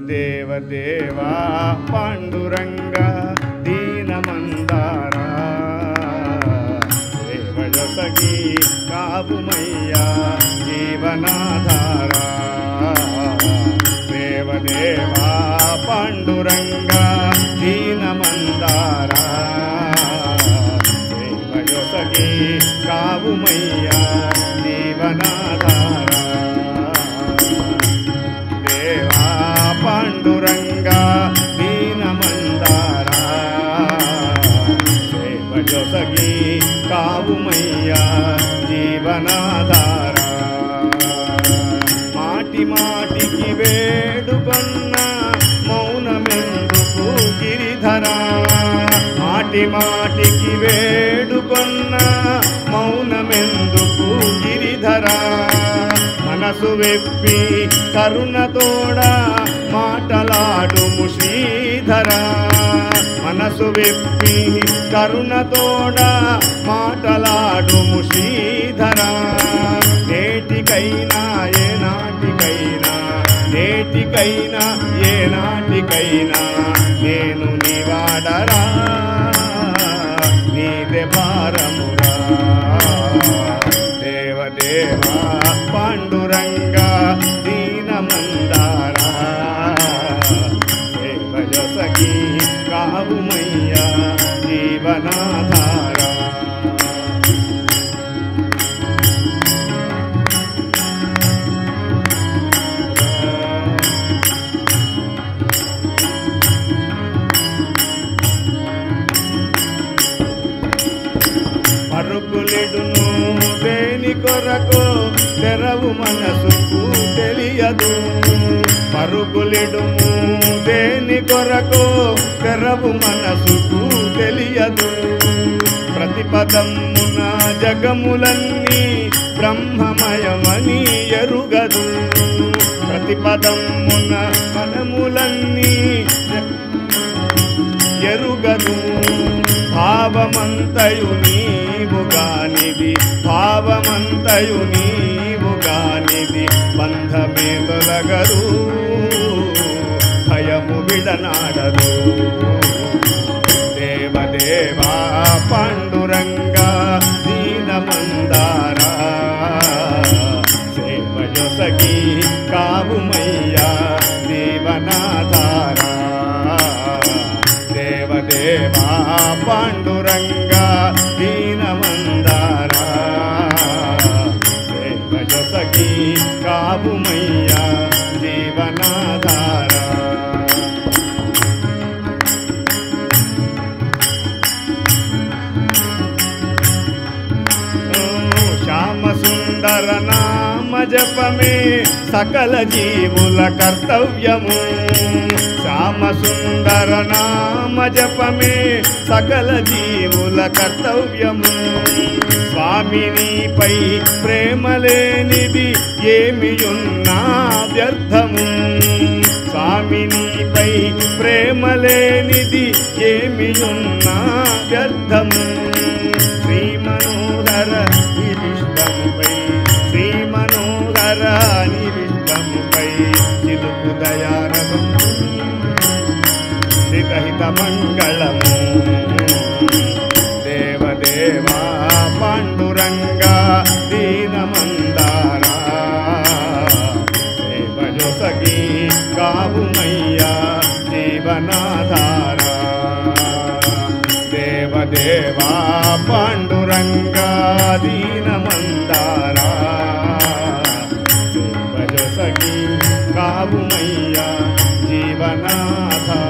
దేవదేవా పాండురంగా దీనమందారా సేవయొసగి కాపుమయ్యా జీవనాధారా దేవదేవా పాండురంగా దీనమందారా సేవయొసగి కాపుమయ్యా జీవనాధారా పాండురంగా దీనమందారా సేవయొసగి కావుమయ్యా జీవనాధారా మాటి మాటికి వేడుకొన్న మౌనమెందుకు గిరిధరా మాటి మాటికి వేడుకొన్న మౌనమెందుకు గిరిధరా మనసు వెప్పి కరుణతోడా మాటలాడుము శ్రీధరా మనసు వెప్పి కరుణతోడా మాటలాడుము శ్రీధరా నేటికైనా ఏనాటికైనా నేటికైనా ఏనాటికైనా నేను నీవాడరా నీదే భారమురా దేవదేవా పాండురంగా దీనమందారా సేవయొసగి కావుమయ్యా జీవనాధారా పరుగులిడును దేని కొరకు తెరవు మనసుకు తెలియదు పరుగులిడుము దేని కొరకు తెరవు మనసుకు తెలియదు ప్రతిపదమున జగములన్నీ బ్రహ్మమయమని ఎరుగదు ప్రతిపదమున మనములన్నీ ఎరుగదు భావమంతయు నీవుగానిది భావమంతయు నీవుగానిది బంధమే తొలగరు భయము విడనాడదు దేవదేవా పాండురంగా దీనమందారా సేవయొసగి కావుమయ్యా జీవనాధారా దేవదేవా పాండురంగా దీనమందారా సేవయొసగి కావుమయ్యా జీవనాధారా శ్యామసుందర నామ జపమే సకల జీవుల కర్తవ్యము శ్యామసుందర నామ జపమే సకల జీవుల కర్తవ్యము స్వామినిపై ప్రేమ లేనిది ఏమియున్నా వ్యర్థము స్వామినిపై ప్రేమ లేనిది ఏమియున్నా వ్యర్థము శ్రీ మనోహర నివిష్టముపై శ్రీ మనోహర నివిష్టముపై చిలుకు దయారసం శ్రీకహిత మంగళము దేవదేవా పాండురంగా దీనమందారా సేవయొసగి కావుమయ్యా జీవనాధారా దేవదేవా పాండురంగా దీనమందారా సేవయొసగి కావుమయ్యా జీవనాధారా